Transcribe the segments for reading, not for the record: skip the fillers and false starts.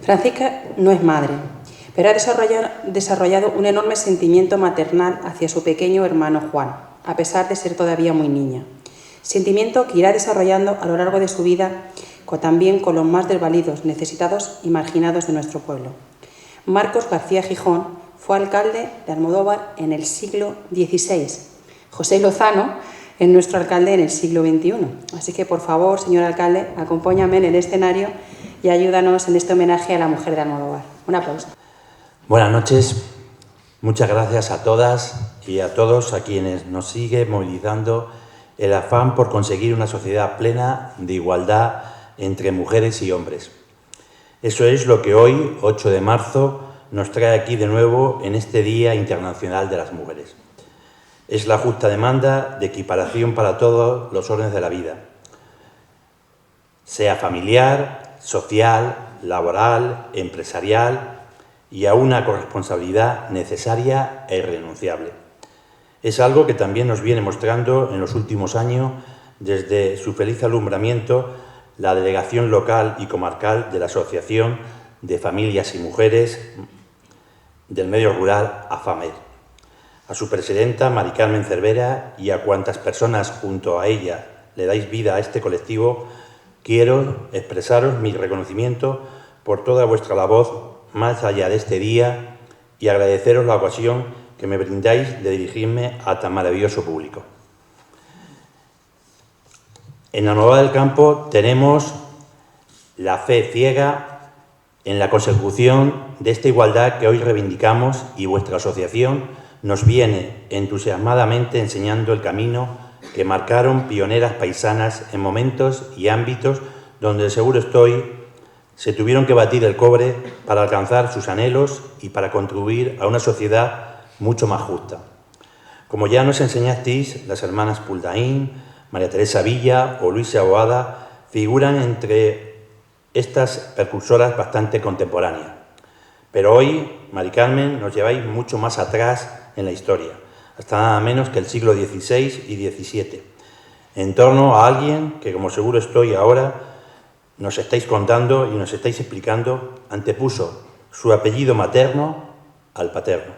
Francisca no es madre, pero ha desarrollado un enorme sentimiento maternal hacia su pequeño hermano Juan, a pesar de ser todavía muy niña. Sentimiento que irá desarrollando a lo largo de su vida, también con los más desvalidos, necesitados y marginados de nuestro pueblo. Marcos García Gijón fue alcalde de Almodóvar en el siglo XVI. José Lozano es nuestro alcalde en el siglo XXI. Así que, por favor, señor alcalde, acompáñame en el escenario y ayúdanos en este homenaje a la mujer de Almodóvar. Un aplauso. Buenas noches. Muchas gracias a todas y a todos a quienes nos sigue movilizando el afán por conseguir una sociedad plena de igualdad entre mujeres y hombres. Eso es lo que hoy, 8 de marzo, nos trae aquí de nuevo en este Día Internacional de las Mujeres. Es la justa demanda de equiparación para todos los órdenes de la vida, sea familiar, social, laboral, empresarial y a una corresponsabilidad necesaria e irrenunciable. Es algo que también nos viene mostrando en los últimos años, desde su feliz alumbramiento, la delegación local y comarcal de la Asociación de Familias y Mujeres del Medio Rural, AFAMER. A su presidenta, Mari Carmen Cervera, y a cuantas personas junto a ella le dais vida a este colectivo, quiero expresaros mi reconocimiento por toda vuestra labor más allá de este día y agradeceros la ocasión que me brindáis de dirigirme a tan maravilloso público. En la Nueva del Campo tenemos la fe ciega en la consecución de esta igualdad que hoy reivindicamos y vuestra asociación nos viene entusiasmadamente enseñando el camino que marcaron pioneras paisanas en momentos y ámbitos donde seguro estoy se tuvieron que batir el cobre para alcanzar sus anhelos y para contribuir a una sociedad mucho más justa. Como ya nos enseñasteis, las hermanas Puldaín, María Teresa Villa o Luisa Boada figuran entre estas precursoras bastante contemporáneas. Pero hoy, Mari Carmen, nos lleváis mucho más atrás en la historia, hasta nada menos que el siglo XVI y XVII, en torno a alguien que, como seguro estoy ahora, nos estáis contando y nos estáis explicando, antepuso su apellido materno al paterno.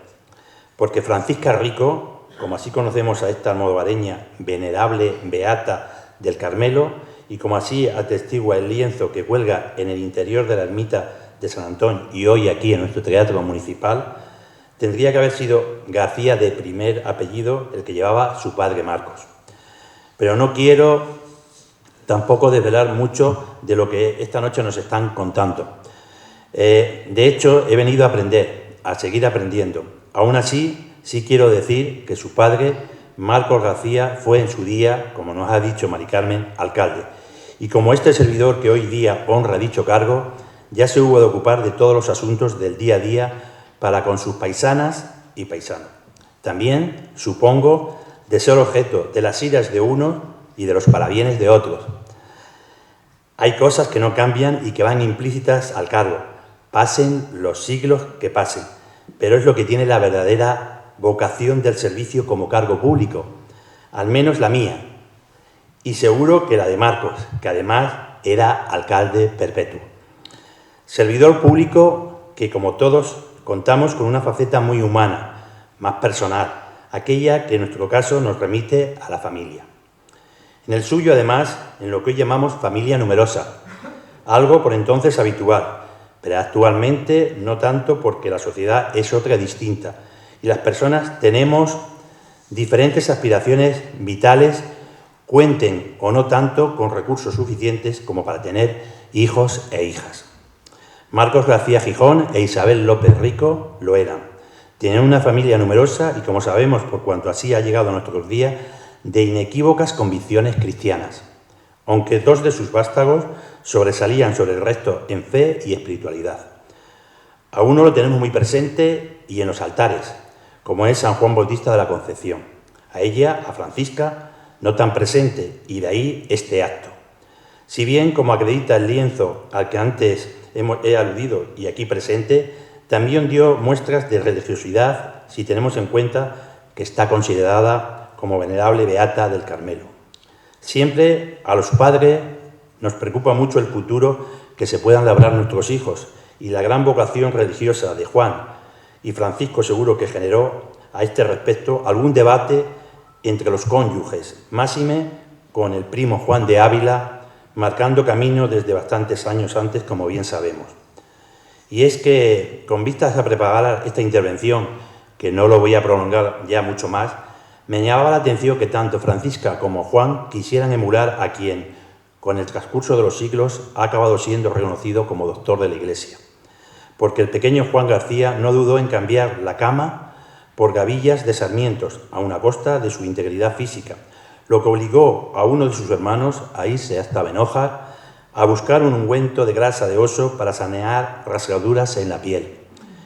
Porque Francisca Rico, como así conocemos a esta almodovareña venerable beata del Carmelo, y como así atestigua el lienzo que cuelga en el interior de la ermita de San Antón y hoy aquí en nuestro teatro municipal, tendría que haber sido García de primer apellido el que llevaba su padre Marcos. Pero no quiero tampoco desvelar mucho de lo que esta noche nos están contando. De hecho, he venido a aprender, a seguir aprendiendo. Aún así, sí quiero decir que su padre, Marcos García, fue en su día, como nos ha dicho Mari Carmen, alcalde. Y como este servidor que hoy día honra dicho cargo, ya se hubo de ocupar de todos los asuntos del día a día para con sus paisanas y paisanos. También, supongo, de ser objeto de las iras de unos y de los parabienes de otros. Hay cosas que no cambian y que van implícitas al cargo, pasen los siglos que pasen, pero es lo que tiene la verdadera vocación del servicio como cargo público, al menos la mía, y seguro que la de Marcos, que además era alcalde perpetuo. Servidor público que, como todos, contamos con una faceta muy humana, más personal, aquella que en nuestro caso nos remite a la familia. En el suyo, además, en lo que hoy llamamos familia numerosa, algo por entonces habitual, pero actualmente no tanto porque la sociedad es otra distinta y las personas tenemos diferentes aspiraciones vitales, cuenten o no tanto con recursos suficientes como para tener hijos e hijas. Marcos García Gijón e Isabel López Rico lo eran. Tienen una familia numerosa y, como sabemos por cuanto así ha llegado a nuestros días, de inequívocas convicciones cristianas, aunque dos de sus vástagos sobresalían sobre el resto en fe y espiritualidad. A uno lo tenemos muy presente y en los altares, como es San Juan Bautista de la Concepción. A ella, a Francisca, no tan presente, y de ahí este acto. Si bien, como acredita el lienzo al que antes he aludido y aquí presente, también dio muestras de religiosidad si tenemos en cuenta que está considerada como venerable beata del Carmelo. Siempre a los padres nos preocupa mucho el futuro que se puedan labrar nuestros hijos y la gran vocación religiosa de Juan y Francisco seguro que generó a este respecto algún debate entre los cónyuges, máxime con el primo Juan de Ávila, marcando camino desde bastantes años antes, como bien sabemos. Y es que, con vistas a preparar esta intervención, que no lo voy a prolongar ya mucho más, me llamaba la atención que tanto Francisca como Juan quisieran emular a quien, con el transcurso de los siglos, ha acabado siendo reconocido como doctor de la Iglesia. Porque el pequeño Juan García no dudó en cambiar la cama por gavillas de sarmientos, aun a costa de su integridad física, lo que obligó a uno de sus hermanos a irse hasta Benójar a buscar un ungüento de grasa de oso para sanear rasgaduras en la piel.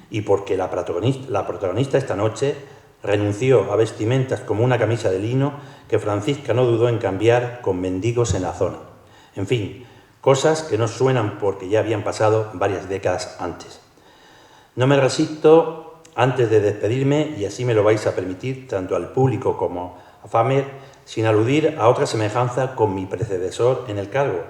Y porque la protagonista esta noche renunció a vestimentas como una camisa de lino que Francisca no dudó en cambiar con mendigos en la zona. En fin, cosas que no suenan porque ya habían pasado varias décadas antes. No me resisto, antes de despedirme, y así me lo vais a permitir, tanto al público como a Famer, sin aludir a otra semejanza con mi predecesor en el cargo,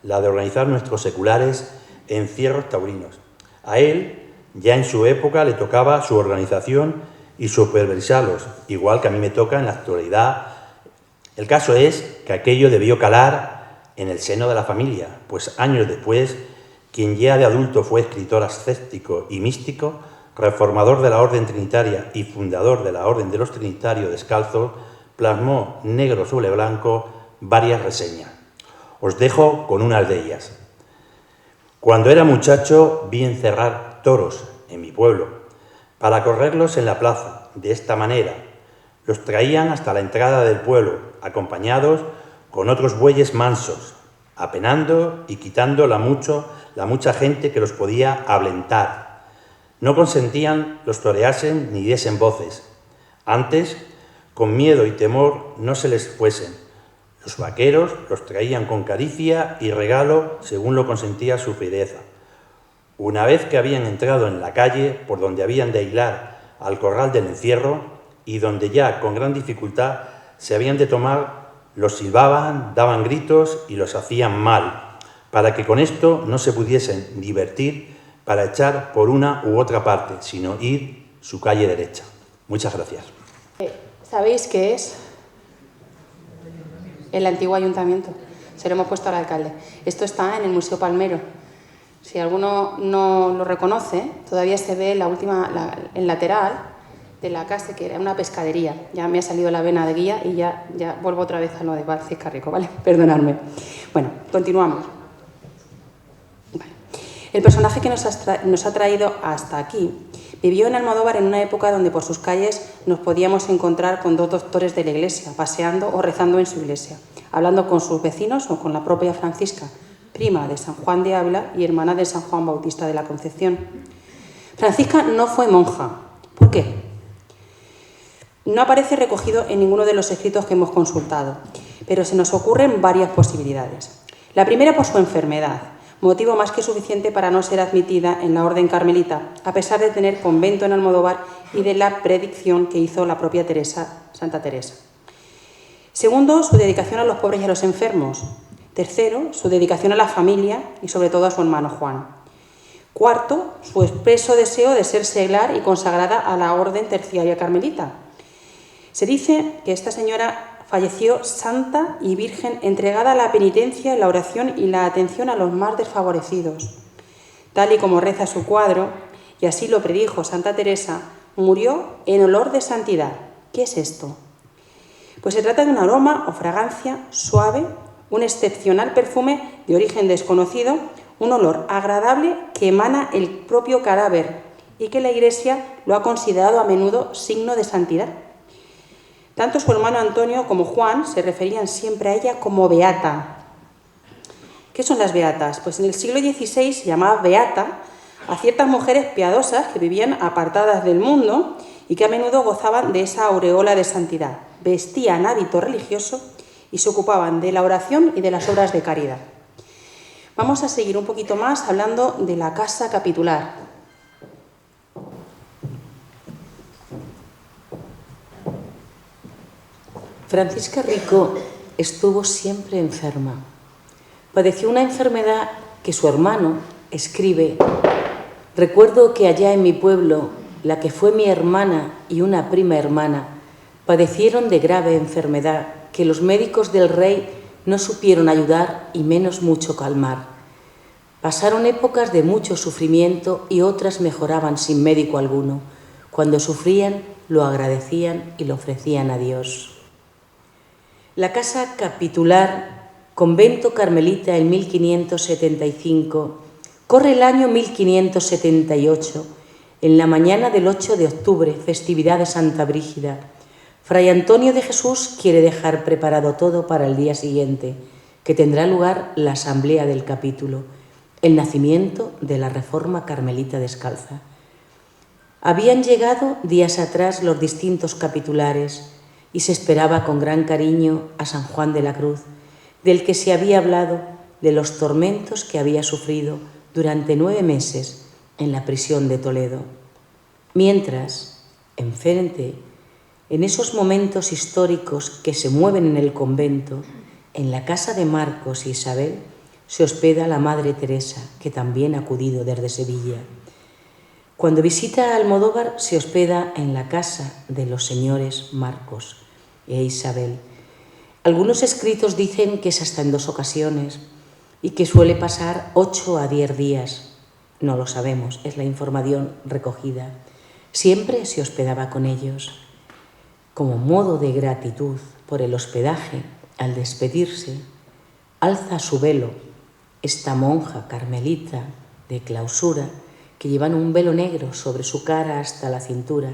la de organizar nuestros seculares encierros taurinos. A él, ya en su época, le tocaba su organización y supervisarlos, igual que a mí me toca en la actualidad. El caso es que aquello debió calar en el seno de la familia, pues años después, quien ya de adulto fue escritor ascético y místico, reformador de la Orden Trinitaria y fundador de la Orden de los Trinitarios Descalzos, plasmó negro sobre blanco varias reseñas. Os dejo con unas de ellas. Cuando era muchacho vi encerrar toros en mi pueblo para correrlos en la plaza. De esta manera, los traían hasta la entrada del pueblo, acompañados con otros bueyes mansos, apenando y quitando la mucha gente que los podía ablentar. No consentían los toreasen ni diesen voces. Antes, con miedo y temor, no se les fuesen. Los vaqueros los traían con caricia y regalo según lo consentía su fiereza. Una vez que habían entrado en la calle por donde habían de hilar al corral del encierro y donde ya con gran dificultad se habían de tomar, los silbaban, daban gritos y los hacían mal, para que con esto no se pudiesen divertir para echar por una u otra parte, sino ir su calle derecha. Muchas gracias. ¿Sabéis qué es? El antiguo ayuntamiento. Se lo hemos puesto al alcalde. Esto está en el Museo Palmero. Si alguno no lo reconoce, todavía se ve el lateral de la casa, que era una pescadería. Ya me ha salido la vena de guía y ya vuelvo otra vez a lo de Valcisca Rico, ¿vale? Perdonadme. Bueno, continuamos. Vale. El personaje que nos ha traído hasta aquí vivió en Almodóvar en una época donde por sus calles nos podíamos encontrar con dos doctores de la Iglesia, paseando o rezando en su iglesia, hablando con sus vecinos o con la propia Francisca, prima de San Juan de Ávila y hermana de San Juan Bautista de la Concepción. Francisca no fue monja. ¿Por qué? No aparece recogido en ninguno de los escritos que hemos consultado, pero se nos ocurren varias posibilidades. La primera por su enfermedad, motivo más que suficiente para no ser admitida en la orden carmelita, a pesar de tener convento en Almodóvar y de la predicción que hizo la propia Santa Teresa. Segundo, su dedicación a los pobres y a los enfermos. Tercero, su dedicación a la familia y sobre todo a su hermano Juan. Cuarto, su expreso deseo de ser seglar y consagrada a la orden terciaria carmelita. Se dice que esta señora falleció santa y virgen, entregada a la penitencia, la oración y la atención a los más desfavorecidos. Tal y como reza su cuadro, y así lo predijo Santa Teresa, murió en olor de santidad. ¿Qué es esto? Pues se trata de un aroma o fragancia suave, un excepcional perfume de origen desconocido, un olor agradable que emana el propio cadáver y que la Iglesia lo ha considerado a menudo signo de santidad. Tanto su hermano Antonio como Juan se referían siempre a ella como beata. ¿Qué son las beatas? Pues en el siglo XVI se llamaba beata a ciertas mujeres piadosas que vivían apartadas del mundo y que a menudo gozaban de esa aureola de santidad. Vestían hábito religioso y se ocupaban de la oración y de las obras de caridad. Vamos a seguir un poquito más hablando de la casa capitular. Francisca Rico estuvo siempre enferma. Padeció una enfermedad que su hermano escribe Recuerdo que allá en mi pueblo, la que fue mi hermana y una prima hermana padecieron de grave enfermedad que los médicos del rey no supieron ayudar y menos mucho calmar. Pasaron épocas de mucho sufrimiento y otras mejoraban sin médico alguno. Cuando sufrían, lo agradecían y lo ofrecían a Dios. La casa capitular, convento carmelita en 1575, corre el año 1578, en la mañana del 8 de octubre, festividad de Santa Brígida. Fray Antonio de Jesús quiere dejar preparado todo para el día siguiente, que tendrá lugar la asamblea del capítulo, el nacimiento de la Reforma Carmelita Descalza. Habían llegado días atrás los distintos capitulares y se esperaba con gran cariño a San Juan de la Cruz, del que se había hablado, de los tormentos que había sufrido durante 9 meses en la prisión de Toledo. Mientras, enfrente, en esos momentos históricos que se mueven en el convento, en la casa de Marcos y Isabel, se hospeda la Madre Teresa, que también ha acudido desde Sevilla. Cuando visita a Almodóvar, se hospeda en la casa de los señores Marcos e Isabel. Algunos escritos dicen que es hasta en 2 ocasiones y que suele pasar 8 a 10 días. No lo sabemos, es la información recogida. Siempre se hospedaba con ellos. Como modo de gratitud por el hospedaje, al despedirse, alza su velo esta monja carmelita de clausura, que llevan un velo negro sobre su cara hasta la cintura,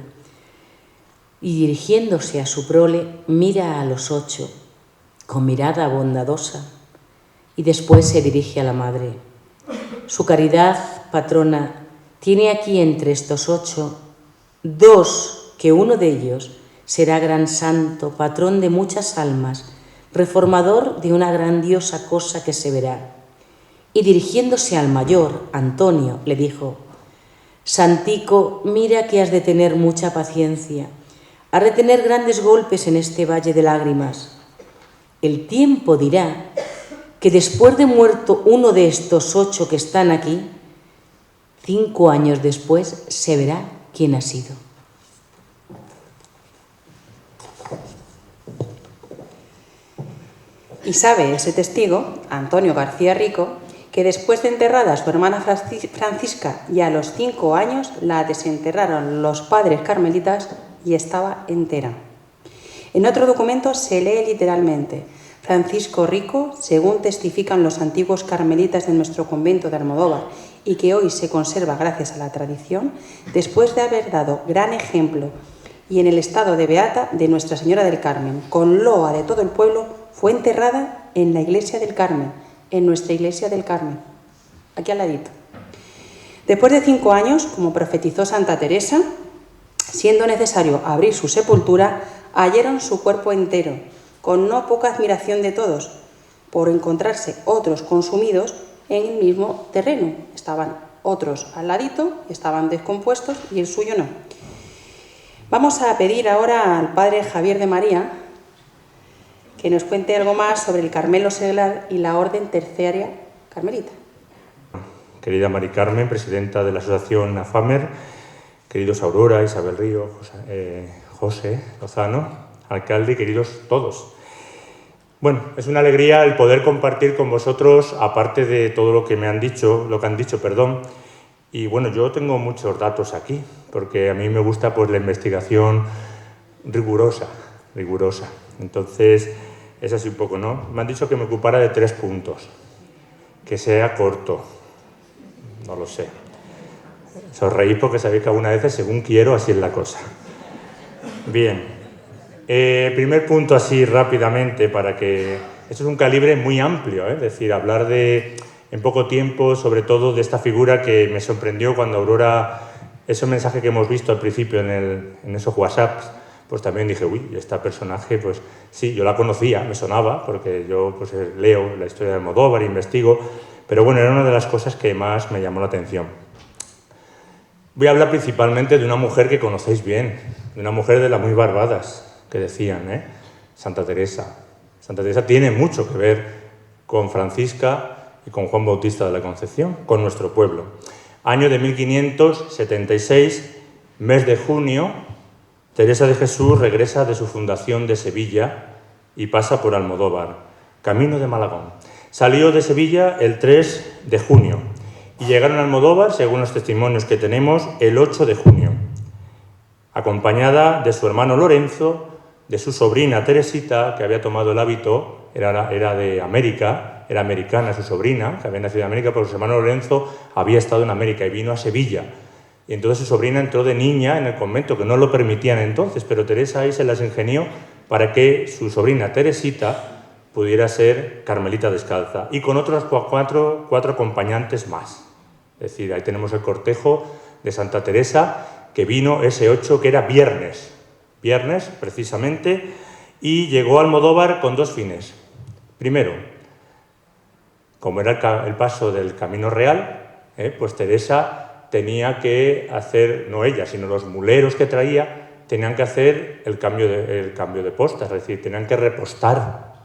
y dirigiéndose a su prole mira a los 8 con mirada bondadosa y después se dirige a la madre. Su caridad, patrona, tiene aquí entre estos 8 2, que uno de ellos será gran santo, patrón de muchas almas, reformador de una grandiosa cosa que se verá. Y dirigiéndose al mayor, Antonio, le dijo: Santico, mira que has de tener mucha paciencia, has de tener grandes golpes en este valle de lágrimas. El tiempo dirá que después de muerto uno de estos 8 que están aquí, 5 años después se verá quién ha sido. Y sabe ese testigo, Antonio García Rico, que después de enterrada a su hermana Francisca y a los 5 años la desenterraron los padres carmelitas y estaba entera. En otro documento se lee literalmente: Francisco Rico, según testifican los antiguos carmelitas de nuestro convento de Almodóvar y que hoy se conserva gracias a la tradición, después de haber dado gran ejemplo y en el estado de beata de Nuestra Señora del Carmen, con loa de todo el pueblo, fue enterrada en la iglesia del Carmen, en nuestra iglesia del Carmen, aquí al ladito. Después de 5 años, como profetizó Santa Teresa, siendo necesario abrir su sepultura, hallaron su cuerpo entero, con no poca admiración de todos, por encontrarse otros consumidos en el mismo terreno. Estaban otros al ladito, estaban descompuestos y el suyo no. Vamos a pedir ahora al padre Javier de María que nos cuente algo más sobre el Carmelo Seglar y la Orden Terciaria Carmelita. Querida Mari Carmen, presidenta de la Asociación AFAMER, queridos Aurora, Isabel Río, José Lozano, alcalde y queridos todos. Bueno, es una alegría el poder compartir con vosotros, aparte de todo lo que han dicho, y bueno, yo tengo muchos datos aquí, porque a mí me gusta pues la investigación rigurosa. Entonces, es así un poco, ¿no? Me han dicho que me ocupara de 3 puntos, que sea corto, no lo sé. Sonreír porque sabéis que algunas veces, según quiero, así es la cosa. Bien, primer punto así rápidamente, para que... Esto es un calibre muy amplio, es decir, hablar en poco tiempo, sobre todo de esta figura que me sorprendió cuando Aurora, ese mensaje que hemos visto al principio en esos WhatsApps, pues también dije, uy, esta personaje, pues sí, yo la conocía, me sonaba, porque yo pues leo la historia de Almodóvar, investigo, pero bueno, era una de las cosas que más me llamó la atención. Voy a hablar principalmente de una mujer que conocéis bien, de una mujer de las muy barbadas, que decían, Santa Teresa. Santa Teresa tiene mucho que ver con Francisca y con Juan Bautista de la Concepción, con nuestro pueblo. Año de 1576, mes de junio, Teresa de Jesús regresa de su fundación de Sevilla y pasa por Almodóvar, camino de Malagón. Salió de Sevilla el 3 de junio y llegaron a Almodóvar, según los testimonios que tenemos, el 8 de junio, acompañada de su hermano Lorenzo, de su sobrina Teresita, que había tomado el hábito, era de América, era americana su sobrina, que había nacido en América, porque su hermano Lorenzo había estado en América y vino a Sevilla. Y entonces su sobrina entró de niña en el convento, que no lo permitían entonces, pero Teresa ahí se las ingenió para que su sobrina Teresita pudiera ser carmelita descalza, y con otros cuatro acompañantes más. Es decir, ahí tenemos el cortejo de Santa Teresa, que vino ese 8, que era viernes precisamente, y llegó a Almodóvar con dos fines. Primero, como era el paso del Camino Real, pues Teresa tenía que hacer, no ella, sino los muleros que traía, tenían que hacer el cambio de posta, es decir, tenían que repostar,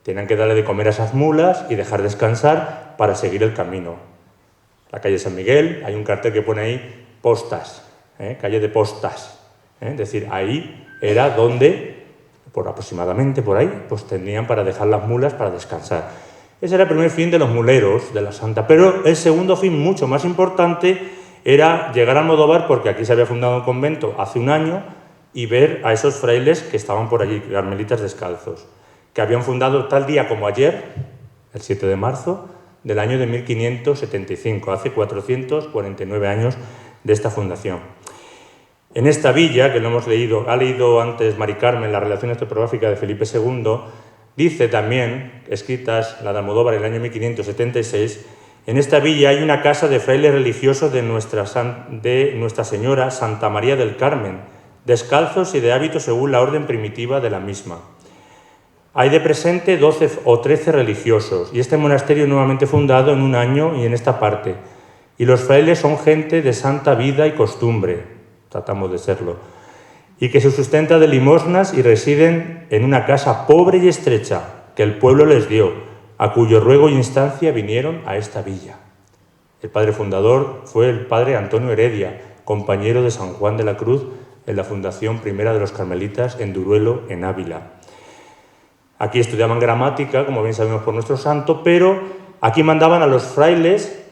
tenían que darle de comer a esas mulas y dejar descansar para seguir el camino. La calle San Miguel, hay un cartel que pone ahí postas, calle de postas, es decir, ahí era donde, aproximadamente por ahí, pues tenían para dejar las mulas para descansar. Ese era el primer fin de los muleros de la Santa, pero el segundo fin, mucho más importante, era llegar a Almodóvar, porque aquí se había fundado un convento hace un año, y ver a esos frailes que estaban por allí, carmelitas descalzos, que habían fundado tal día como ayer, el 7 de marzo, del año de 1575, hace 449 años de esta fundación. En esta villa, que lo hemos leído, ha leído antes Mari Carmen la relación historiográfica de Felipe II, dice también, escritas la de Almodóvar en el año 1576, en esta villa hay una casa de frailes religiosos de Nuestra Señora Santa María del Carmen, descalzos y de hábito según la orden primitiva de la misma. Hay de presente 12 o 13 religiosos, y este monasterio nuevamente fundado en un año y en esta parte. Y los frailes son gente de santa vida y costumbre, tratamos de serlo, y que se sustenta de limosnas y residen en una casa pobre y estrecha que el pueblo les dio, a cuyo ruego y instancia vinieron a esta villa. El padre fundador fue el padre Antonio Heredia, compañero de San Juan de la Cruz en la fundación primera de los carmelitas en Duruelo, en Ávila. Aquí estudiaban gramática, como bien sabemos por nuestro santo, pero aquí mandaban a los frailes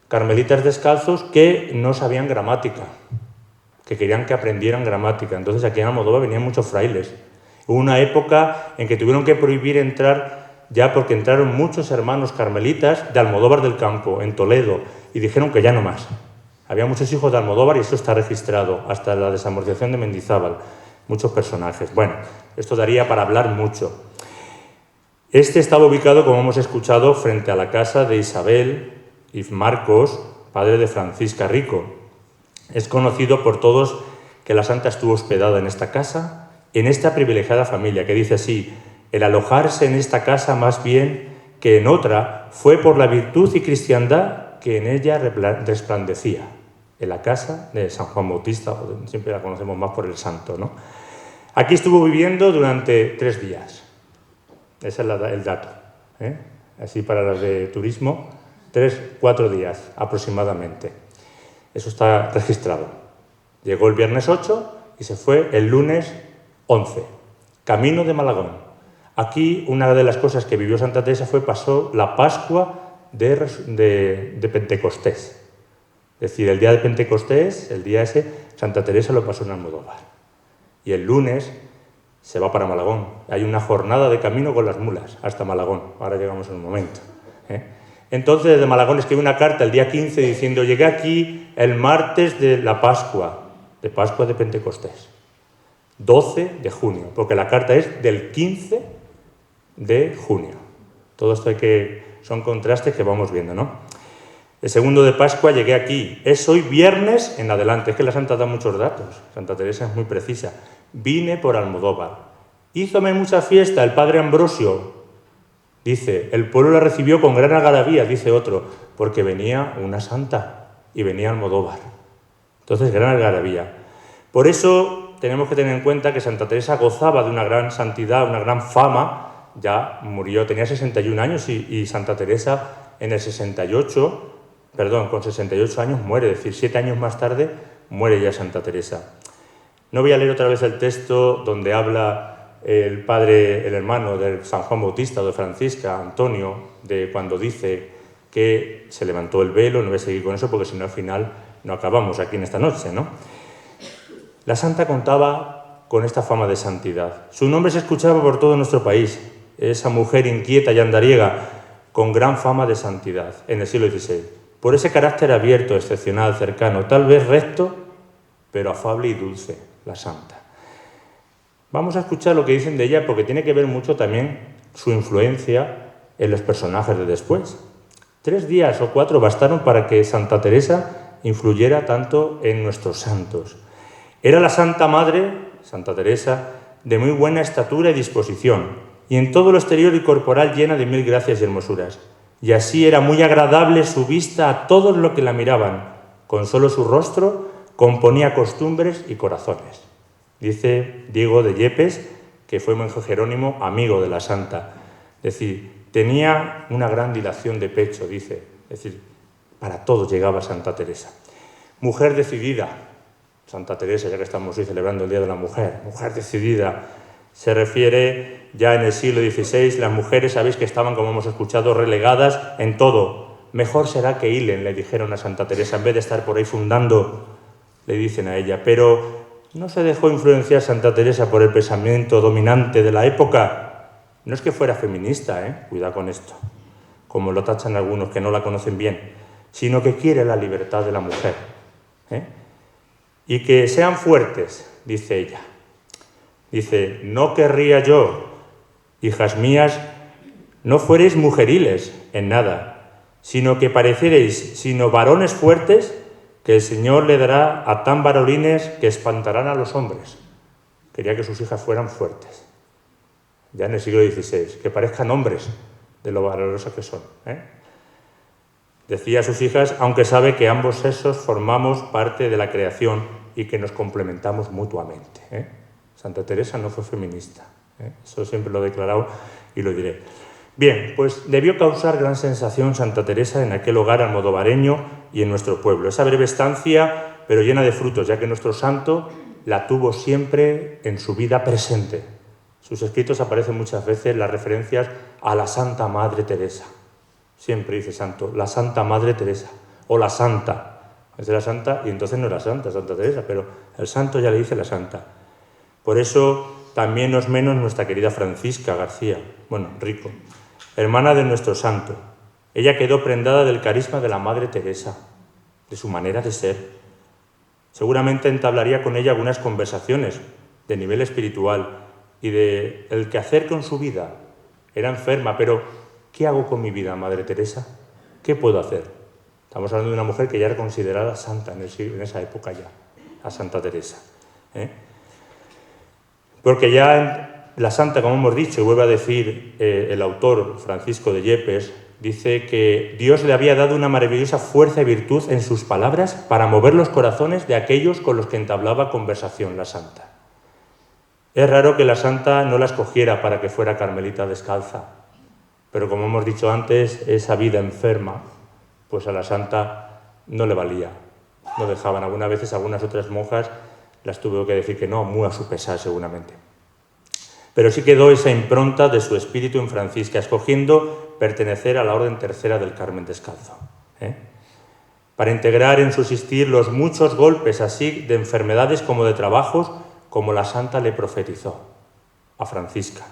carmelitas descalzos que no sabían gramática, que querían que aprendieran gramática. Entonces aquí en Almodóvar venían muchos frailes. Hubo una época en que tuvieron que prohibir entrar, ya porque entraron muchos hermanos carmelitas de Almodóvar del Campo, en Toledo, y dijeron que ya no más. Había muchos hijos de Almodóvar y esto está registrado, hasta la desamortización de Mendizábal. Muchos personajes. Bueno, esto daría para hablar mucho. Este estaba ubicado, como hemos escuchado, frente a la casa de Isabel y Marcos, padre de Francisca Rico. Es conocido por todos que la santa estuvo hospedada en esta casa, en esta privilegiada familia, que dice así: el alojarse en esta casa más bien que en otra fue por la virtud y cristiandad que en ella resplandecía. En la casa de San Juan Bautista, siempre la conocemos más por el santo, ¿no? Aquí estuvo viviendo durante 3 días. Ese es el dato, así para las de turismo, 3-4 días aproximadamente. Eso está registrado. Llegó el viernes 8 y se fue el lunes 11, camino de Malagón. Aquí una de las cosas que vivió Santa Teresa pasó la Pascua de Pentecostés. Es decir, el día de Pentecostés, el día ese, Santa Teresa lo pasó en Almodóvar. Y el lunes se va para Malagón. Hay una jornada de camino con las mulas hasta Malagón. Ahora llegamos en un momento. Entonces, desde Malagón escribe una carta el día 15 diciendo: llegué aquí el martes de la Pascua de Pentecostés, 12 de junio, porque la carta es del 15 de junio. Todo esto son contrastes que vamos viendo, ¿no? El segundo de Pascua llegué aquí. Es hoy viernes en adelante. Es que la Santa da muchos datos. Santa Teresa es muy precisa. Vine por Almodóvar. Hízome mucha fiesta el padre Ambrosio. Dice, el pueblo la recibió con gran algarabía, dice otro, porque venía una santa y venía Almodóvar. Entonces, gran algarabía. Por eso tenemos que tener en cuenta que Santa Teresa gozaba de una gran santidad, una gran fama. Ya murió, tenía 61 años y Santa Teresa en el 68 con 68 años muere, es decir, 7 años más tarde muere ya Santa Teresa. No voy a leer otra vez el texto donde habla el hermano de San Juan Bautista o de Francisca, Antonio, de cuando dice que se levantó el velo. No voy a seguir con eso porque si no al final no acabamos aquí en esta noche, ¿no? La santa contaba con esta fama de santidad. Su nombre se escuchaba por todo nuestro país. Esa mujer inquieta y andariega con gran fama de santidad en el siglo XVI. Por ese carácter abierto, excepcional, cercano, tal vez recto, pero afable y dulce, la santa. Vamos a escuchar lo que dicen de ella porque tiene que ver mucho también su influencia en los personajes de después. 3 días o 4 bastaron para que Santa Teresa influyera tanto en nuestros santos. Era la Santa Madre, Santa Teresa, de muy buena estatura y disposición, y en todo lo exterior y corporal llena de 1000 gracias y hermosuras. Y así era muy agradable su vista a todos los que la miraban. Con solo su rostro componía costumbres y corazones. Dice Diego de Yepes, que fue monje jerónimo, amigo de la santa. Es decir, tenía una gran dilación de pecho, dice. Es decir, para todo llegaba Santa Teresa. Mujer decidida. Santa Teresa, ya que estamos hoy celebrando el Día de la Mujer. Mujer decidida. Se refiere ya en el siglo XVI, las mujeres, sabéis que estaban, como hemos escuchado, relegadas en todo. Mejor será que hilen, le dijeron a Santa Teresa, en vez de estar por ahí fundando, le dicen a ella. Pero no se dejó influenciar Santa Teresa por el pensamiento dominante de la época. No es que fuera feminista, cuidado con esto, como lo tachan algunos que no la conocen bien, sino que quiere la libertad de la mujer. Y que sean fuertes, dice ella. Dice, no querría yo, hijas mías, no fuereis mujeriles en nada, sino que pareciereis, sino varones fuertes, que el Señor le dará a tan varolines que espantarán a los hombres. Quería que sus hijas fueran fuertes, ya en el siglo XVI, que parezcan hombres de lo valorosos que son. Decía a sus hijas, aunque sabe que ambos sexos formamos parte de la creación y que nos complementamos mutuamente. Santa Teresa no fue feminista. Eso siempre lo he declarado y lo diré. Bien, pues debió causar gran sensación Santa Teresa en aquel hogar almodovareño y en nuestro pueblo. Esa breve estancia, pero llena de frutos, ya que nuestro santo la tuvo siempre en su vida presente. Sus escritos aparecen muchas veces las referencias a la Santa Madre Teresa. Siempre dice santo, la Santa Madre Teresa, o la Santa. Es de la Santa, y entonces no era Santa Teresa, pero el santo ya le dice la Santa. Por eso también no es menos nuestra querida Francisca García, Rico, hermana de nuestro santo. Ella quedó prendada del carisma de la Madre Teresa, de su manera de ser. Seguramente entablaría con ella algunas conversaciones de nivel espiritual y de el quehacer con su vida. Era enferma, pero ¿qué hago con mi vida, Madre Teresa? ¿Qué puedo hacer? Estamos hablando de una mujer que ya era considerada santa en esa época ya, a Santa Teresa. Porque ya la santa, como hemos dicho, y vuelve a decir el autor Francisco de Yepes, dice que Dios le había dado una maravillosa fuerza y virtud en sus palabras para mover los corazones de aquellos con los que entablaba conversación la santa. Es raro que la santa no la escogiera para que fuera carmelita descalza, pero como hemos dicho antes, esa vida enferma, pues a la santa no le valía. No dejaban, algunas veces algunas otras monjas las tuvo que decir que no, muy a su pesar seguramente. Pero sí quedó esa impronta de su espíritu en Francisca, escogiendo pertenecer a la Orden Tercera del Carmen Descalzo, para integrar en su existir los muchos golpes así de enfermedades como de trabajos, como la santa le profetizó a Francisca.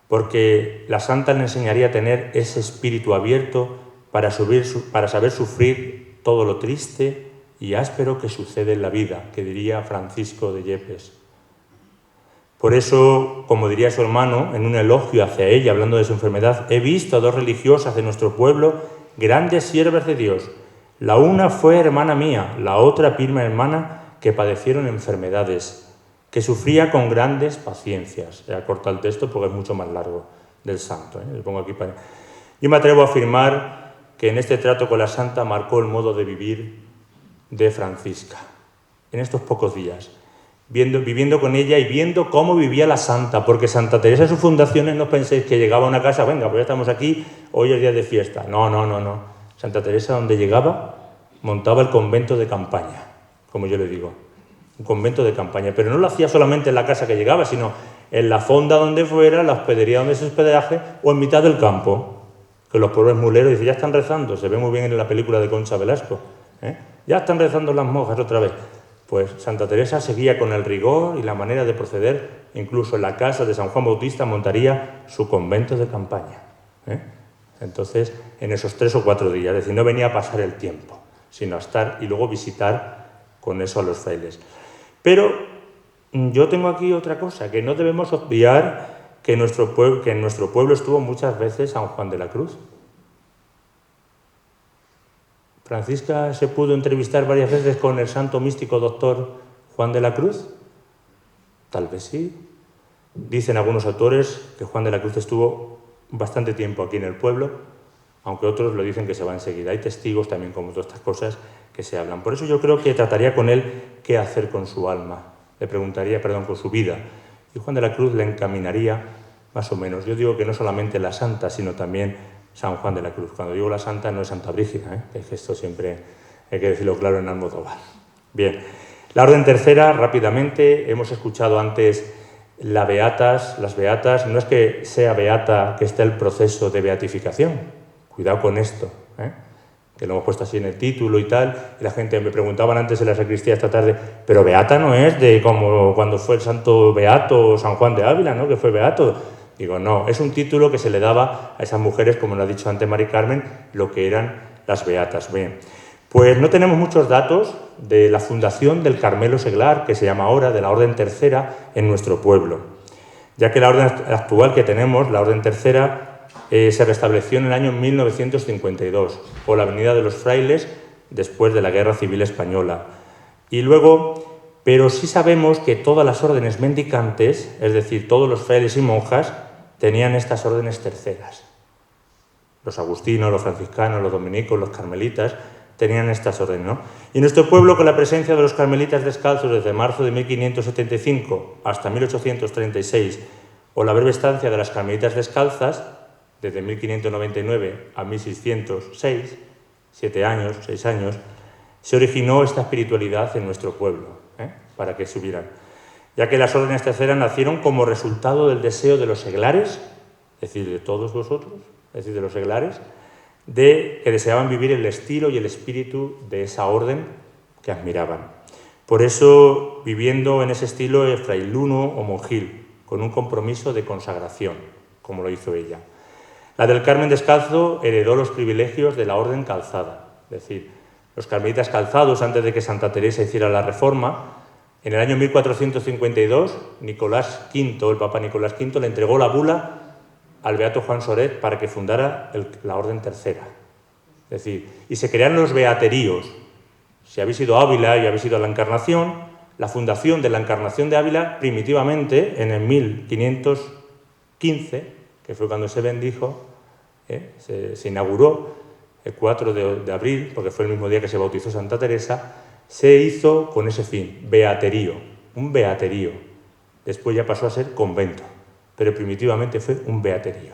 Porque la santa le enseñaría a tener ese espíritu abierto para saber sufrir todo lo triste y áspero que sucede en la vida, que diría Francisco de Yepes. Por eso, como diría su hermano, en un elogio hacia ella, hablando de su enfermedad, he visto a 2 religiosas de nuestro pueblo, grandes siervas de Dios. La una fue hermana mía, la otra prima hermana, que padecieron enfermedades, que sufría con grandes paciencias. He acortado el texto porque es mucho más largo del santo. Lo pongo aquí para... Yo me atrevo a afirmar que en este trato con la santa marcó el modo de vivir de Francisca, en estos pocos días, viviendo con ella y viendo cómo vivía la santa, porque Santa Teresa en sus fundaciones no penséis que llegaba a una casa, venga, pues ya estamos aquí, hoy es día de fiesta. No. Santa Teresa, donde llegaba, montaba el convento de campaña, como yo le digo, un convento de campaña, pero no lo hacía solamente en la casa que llegaba, sino en la fonda donde fuera, la hospedería donde se hospedaje, o en mitad del campo, que los pobres muleros dicen, ya están rezando, se ve muy bien en la película de Concha Velasco, ya están rezando las monjas otra vez. Pues Santa Teresa seguía con el rigor y la manera de proceder, incluso en la casa de San Juan Bautista montaría su convento de campaña. Entonces, en esos 3 o 4 días, es decir, no venía a pasar el tiempo, sino a estar y luego visitar con eso a los frailes. Pero yo tengo aquí otra cosa, que no debemos obviar que en nuestro pueblo estuvo muchas veces San Juan de la Cruz. ¿Francisca se pudo entrevistar varias veces con el santo místico doctor Juan de la Cruz? Tal vez sí. Dicen algunos autores que Juan de la Cruz estuvo bastante tiempo aquí en el pueblo, aunque otros lo dicen que se va enseguida. Hay testigos también, como todas estas cosas, que se hablan. Por eso yo creo que trataría con él qué hacer con su alma. Le preguntaría, con su vida. Y Juan de la Cruz le encaminaría más o menos. Yo digo que no solamente la santa, sino también San Juan de la Cruz. Cuando digo la santa no es Santa Brígida, es que esto siempre hay que decirlo claro en Almodóvar. Bien, la orden tercera, rápidamente, hemos escuchado antes las beatas, no es que sea beata que esté el proceso de beatificación, cuidado con esto, que lo hemos puesto así en el título y tal, y la gente me preguntaban antes en la sacristía esta tarde, pero beata no es de como cuando fue el santo beato San Juan de Ávila, ¿no?, que fue beato. Digo, no, es un título que se le daba a esas mujeres, como lo ha dicho antes Mari Carmen, lo que eran las beatas. Bien, pues no tenemos muchos datos de la fundación del Carmelo Seglar, que se llama ahora, de la Orden Tercera, en nuestro pueblo, ya que la orden actual que tenemos, la Orden Tercera, se restableció en el año 1952, por la Avenida de los Frailes, después de la Guerra Civil Española. Y luego, pero sí sabemos que todas las órdenes mendicantes, es decir, todos los frailes y monjas, tenían estas órdenes terceras. Los agustinos, los franciscanos, los dominicos, los carmelitas, tenían estas órdenes, ¿no? Y en nuestro pueblo, con la presencia de los carmelitas descalzos desde marzo de 1575 hasta 1836, o la breve estancia de las carmelitas descalzas, desde 1599 a 1606, 6 años, se originó esta espiritualidad en nuestro pueblo, para que subieran. Ya que las órdenes terceras nacieron como resultado del deseo de los seglares, es decir, de todos vosotros, es decir, de los seglares, que deseaban vivir el estilo y el espíritu de esa orden que admiraban. Por eso, viviendo en ese estilo frailuno o monjil, con un compromiso de consagración, como lo hizo ella. La del Carmen Descalzo heredó los privilegios de la orden calzada, es decir, los carmelitas calzados, antes de que Santa Teresa hiciera la reforma, en el año 1452, Nicolás V, el Papa Nicolás V, le entregó la bula al beato Juan Soret para que fundara la Orden Tercera. Es decir, y se crearon los beateríos. Si habéis ido a Ávila y habéis ido a la Encarnación, la fundación de la Encarnación de Ávila, primitivamente, en el 1515, que fue cuando se bendijo, se inauguró el 4 de abril, porque fue el mismo día que se bautizó Santa Teresa, se hizo con ese fin, beaterío, un beaterío. Después ya pasó a ser convento, pero primitivamente fue un beaterío.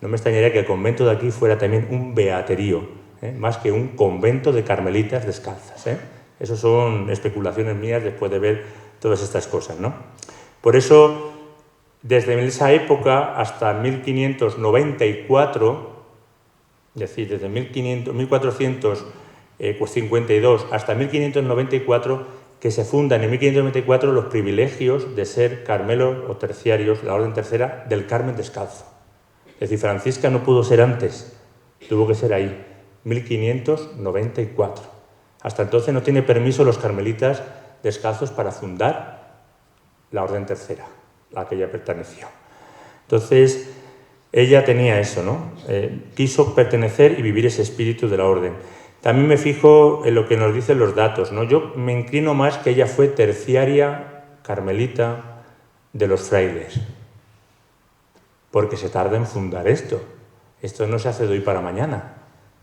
No me extrañaría que el convento de aquí fuera también un beaterío, más que un convento de carmelitas descalzas. Esas son especulaciones mías después de ver todas estas cosas, ¿no? Por eso, desde esa época hasta 1594, es decir, desde 1452 hasta 1594, que se fundan en 1594 los privilegios de ser carmelos o terciarios, la Orden Tercera, del Carmen Descalzo. Es decir, Francisca no pudo ser antes, tuvo que ser ahí, 1594. Hasta entonces no tiene permiso los carmelitas descalzos para fundar la Orden Tercera, a la que ella perteneció. Entonces, ella tenía eso, ¿no? Quiso pertenecer y vivir ese espíritu de la orden. También me fijo en lo que nos dicen los datos, ¿no? Yo me inclino más que ella fue terciaria carmelita de los frailes, porque se tarda en fundar esto. Esto no se hace de hoy para mañana.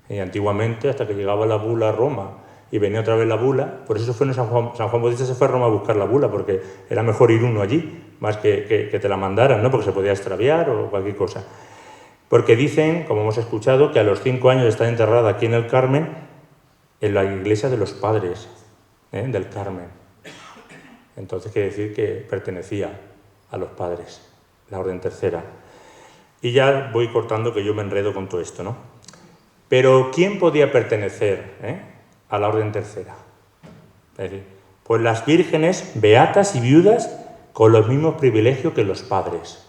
Y antiguamente, hasta que llegaba la bula a Roma y venía otra vez la bula, por eso fue en San Juan Bautista se fue a Roma a buscar la bula, porque era mejor ir uno allí, más que te la mandaran, ¿no? Porque se podía extraviar o cualquier cosa. Porque dicen, como hemos escuchado, que a los 5 años está enterrada aquí en el Carmen, en la iglesia de los padres del Carmen. Entonces quiere decir que pertenecía a los padres, la Orden Tercera. Y ya voy cortando, que yo me enredo con todo esto, ¿no? Pero ¿quién podía pertenecer a la Orden Tercera? Es decir, pues las vírgenes beatas y viudas con los mismos privilegios que los padres.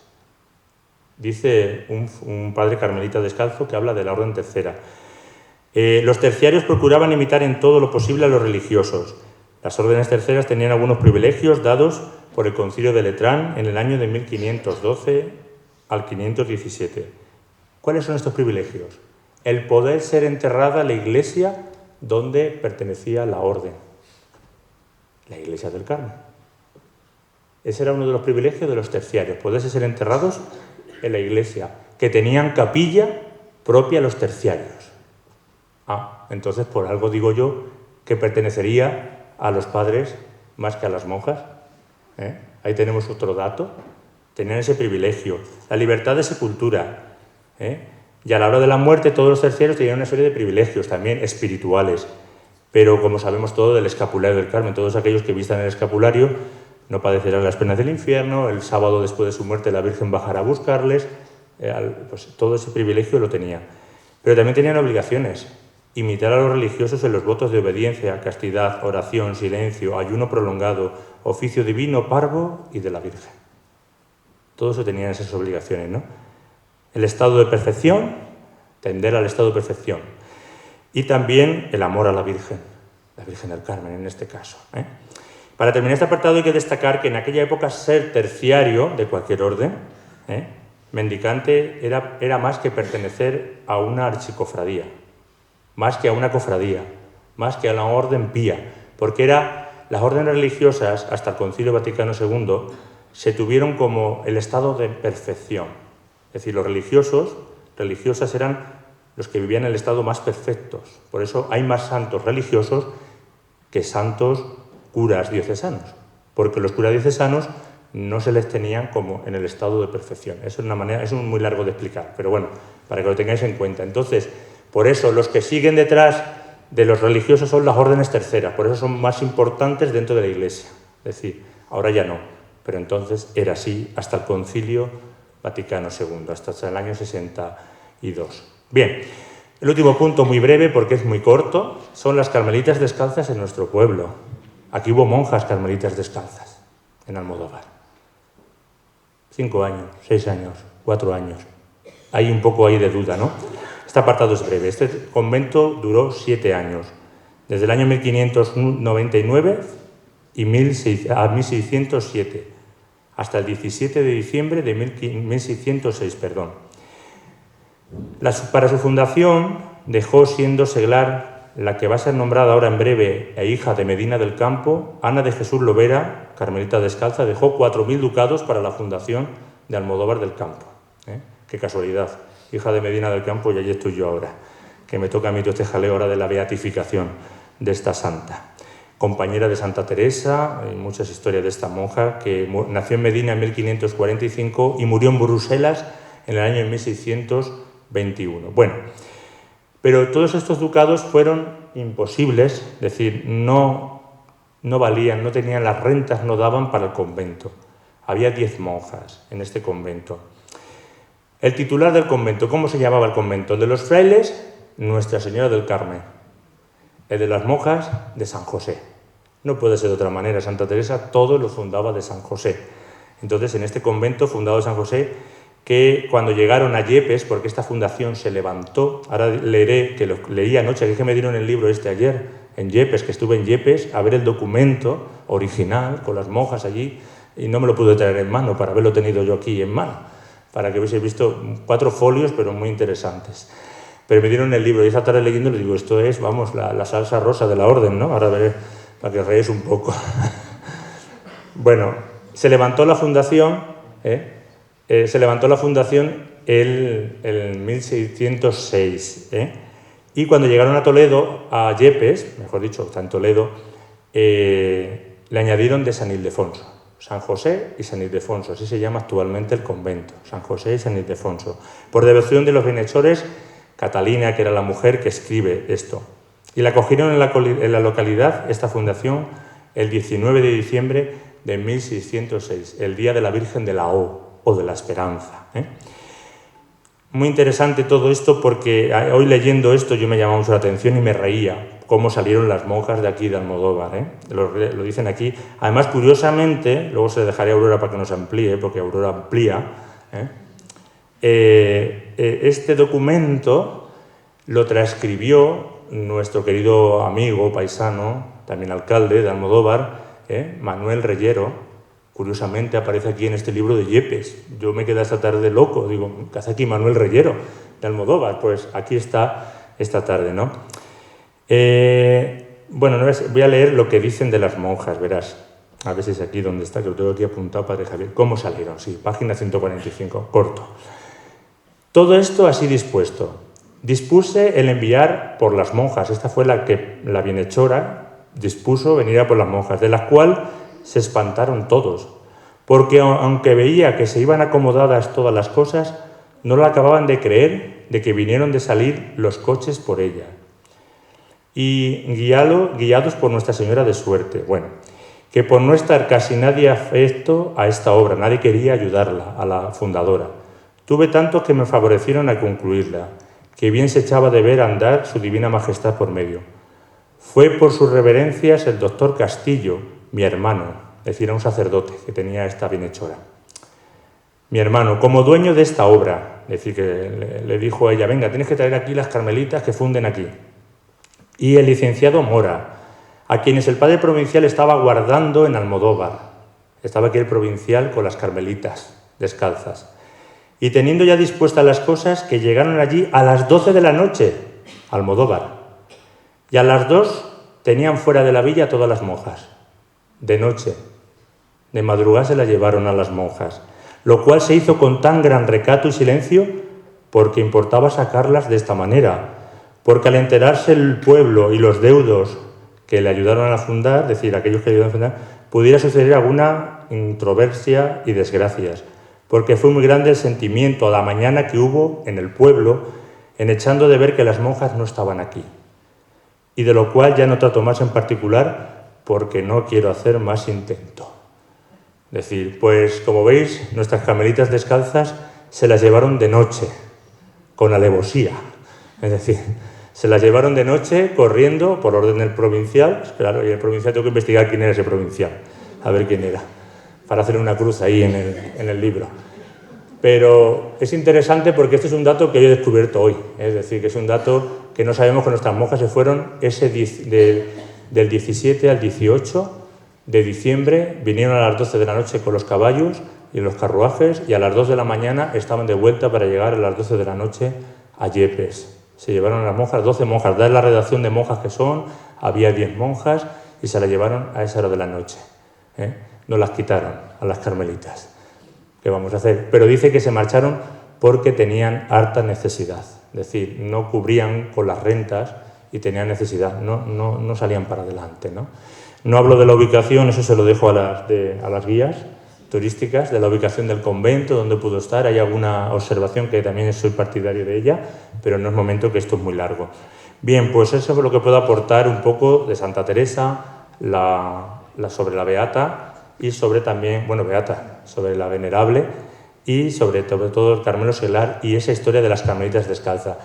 Dice un padre carmelita descalzo que habla de la Orden Tercera. Los terciarios procuraban imitar en todo lo posible a los religiosos. Las órdenes terceras tenían algunos privilegios dados por el Concilio de Letrán en el año de 1512 al 517. ¿Cuáles son estos privilegios? El poder ser enterrada en la iglesia donde pertenecía la orden, la iglesia del Carmen. Ese era uno de los privilegios de los terciarios, poder ser enterrados en la iglesia, que tenían capilla propia a los terciarios. Entonces por algo digo yo que pertenecería a los padres más que a las monjas. Ahí tenemos otro dato. Tenían ese privilegio. La libertad de sepultura. Y a la hora de la muerte todos los terciarios tenían una serie de privilegios también espirituales. Pero como sabemos todo del escapulario del Carmen, todos aquellos que vistan el escapulario no padecerán las penas del infierno, el sábado después de su muerte la Virgen bajará a buscarles, pues todo ese privilegio lo tenía. Pero también tenían obligaciones, imitar a los religiosos en los votos de obediencia, castidad, oración, silencio, ayuno prolongado, oficio divino, parvo y de la Virgen. Todo eso tenían esas obligaciones, ¿no? El estado de perfección, tender al estado de perfección. Y también el amor a la Virgen del Carmen en este caso. Para terminar este apartado hay que destacar que en aquella época ser terciario de cualquier orden, mendicante, era más que pertenecer a una archicofradía, más que a una cofradía, más que a la orden pía, porque las órdenes religiosas hasta el Concilio Vaticano II se tuvieron como el estado de perfección. Es decir, los religiosas eran los que vivían en el estado más perfectos. Por eso hay más santos religiosos que santos curas diocesanos, porque los curas diocesanos no se les tenían como en el estado de perfección. Eso es muy largo de explicar, pero bueno, para que lo tengáis en cuenta. Entonces, por eso los que siguen detrás de los religiosos son las órdenes terceras, por eso son más importantes dentro de la Iglesia. Es decir, ahora ya no, pero entonces era así hasta el Concilio Vaticano II, hasta el año 62. Bien, el último punto muy breve, porque es muy corto, son las carmelitas descalzas en nuestro pueblo. Aquí hubo monjas carmelitas descalzas, en Almodóvar. 5 años, 6 años, 4 años. Hay un poco ahí de duda, ¿no? Este apartado es breve. Este convento duró 7 años, desde el año 1599 a 1607, hasta el 17 de diciembre de 1606. Para su fundación dejó siendo seglar la que va a ser nombrada ahora en breve e hija de Medina del Campo, Ana de Jesús Lovera, carmelita descalza, dejó 4.000 ducados para la fundación de Almodóvar del Campo. Qué casualidad, hija de Medina del Campo, y allí estoy yo ahora, que me toca a mí todo este jaleo ahora de la beatificación de esta santa. Compañera de Santa Teresa, hay muchas historias de esta monja, que nació en Medina en 1545 y murió en Bruselas en el año 1621. Bueno, pero todos estos ducados fueron imposibles, es decir, no valían, no tenían las rentas, no daban para el convento. Había 10 monjas en este convento. El titular del convento, ¿cómo se llamaba el convento? El de los frailes, Nuestra Señora del Carmen. El de las monjas, de San José. No puede ser de otra manera. Santa Teresa todo lo fundaba de San José. Entonces, en este convento fundado de San José, que cuando llegaron a Yepes, porque esta fundación se levantó, ahora leeré, que lo leí anoche, que me dieron el libro ayer, en Yepes, que estuve en Yepes, a ver el documento original, con las monjas allí, y no me lo pude traer en mano, para haberlo tenido yo aquí en mano, para que hubiese visto 4 folios, pero muy interesantes. Pero me dieron el libro, y esta tarde leyéndolo, digo, esto es, vamos, la salsa rosa de la orden, ¿no? Ahora veré, para que reís un poco. Bueno, se levantó la fundación, en 1606, y cuando llegaron a Toledo, a Yepes, mejor dicho, está en Toledo, le añadieron de San Ildefonso. O San José y San Ildefonso, así se llama actualmente el convento, San José y San Ildefonso. Por devoción de los bienhechores, Catalina, que era la mujer que escribe esto. Y la acogieron en la localidad, esta fundación, el 19 de diciembre de 1606, el Día de la Virgen de la o de la Esperanza. Muy interesante todo esto porque hoy leyendo esto yo me llamaba mucho la atención y me reía cómo salieron las monjas de aquí de Almodóvar. Lo dicen aquí. Además, curiosamente, luego se dejaré a Aurora para que nos amplíe, porque Aurora amplía. Este documento lo transcribió nuestro querido amigo, paisano, también alcalde de Almodóvar, Manuel Reyero. Curiosamente aparece aquí en este libro de Yepes. Yo me quedé esta tarde loco, digo, ¿qué hace aquí Manuel Reyero de Almodóvar? Pues aquí está esta tarde, ¿no? Bueno, voy a leer lo que dicen de las monjas, verás. A ver si es aquí donde está, que lo tengo aquí apuntado, Padre Javier. ¿Cómo salieron? Sí, página 145, corto. Todo esto así dispuesto. Dispuse el enviar por las monjas. Esta fue la que la bienhechora dispuso venir a por las monjas, de las cuales se espantaron todos, porque aunque veía que se iban acomodadas todas las cosas, no la acababan de creer de que vinieron de salir los coches por ella. Y guiados por Nuestra Señora de Suerte. Bueno, que por no estar casi nadie afecto a esta obra, nadie quería ayudarla, a la fundadora. Tuve tantos que me favorecieron a concluirla, que bien se echaba de ver andar su Divina Majestad por medio. Fue por sus reverencias el doctor Castillo, mi hermano, es decir, era un sacerdote que tenía esta bienhechora. Mi hermano, como dueño de esta obra, es decir, que le dijo a ella, venga, tienes que traer aquí las carmelitas que funden aquí. Y el licenciado Mora, a quienes el padre provincial estaba guardando en Almodóvar. Estaba aquí el provincial con las carmelitas descalzas. Y teniendo ya dispuestas las cosas, que llegaron allí a las 12 de la noche, Almodóvar. Y a las 2 tenían fuera de la villa todas las monjas. De noche, de madrugada se la llevaron a las monjas, lo cual se hizo con tan gran recato y silencio porque importaba sacarlas de esta manera, porque al enterarse el pueblo y los deudos que le ayudaron a fundar, es decir, aquellos que le ayudaron a fundar, pudiera suceder alguna introversia y desgracias, porque fue muy grande el sentimiento a la mañana que hubo en el pueblo en echando de ver que las monjas no estaban aquí, y de lo cual ya no trato más en particular porque no quiero hacer más intento. Es decir, pues como veis, nuestras carmelitas descalzas se las llevaron de noche, con alevosía. Es decir, se las llevaron de noche corriendo por orden del provincial. Claro, y el provincial tengo que investigar quién era ese provincial, a ver quién era, para hacer una cruz ahí en el libro. Pero es interesante porque este es un dato que yo he descubierto hoy. Es decir, que es un dato que no sabemos que nuestras monjas se fueron del 17 al 18 de diciembre, vinieron a las 12 de la noche con los caballos y los carruajes y a las 2 de la mañana estaban de vuelta para llegar a las 12 de la noche a Yepes. Se llevaron a las monjas, 12 monjas, da la redacción de monjas que son, había 10 monjas y se las llevaron a esa hora de la noche. No las quitaron a las carmelitas. ¿Qué vamos a hacer? Pero dice que se marcharon porque tenían harta necesidad, es decir, no cubrían con las rentas y tenían necesidad, no salían para adelante, ¿no? No hablo de la ubicación, eso se lo dejo a las guías turísticas, de la ubicación del convento, donde pudo estar. Hay alguna observación que también soy partidario de ella, pero no es momento, que esto es muy largo. Bien, pues eso es lo que puedo aportar un poco de Santa Teresa, sobre la Beata y sobre también, Beata, sobre la Venerable y sobre todo el Carmelo Seglar y esa historia de las carmelitas descalzas.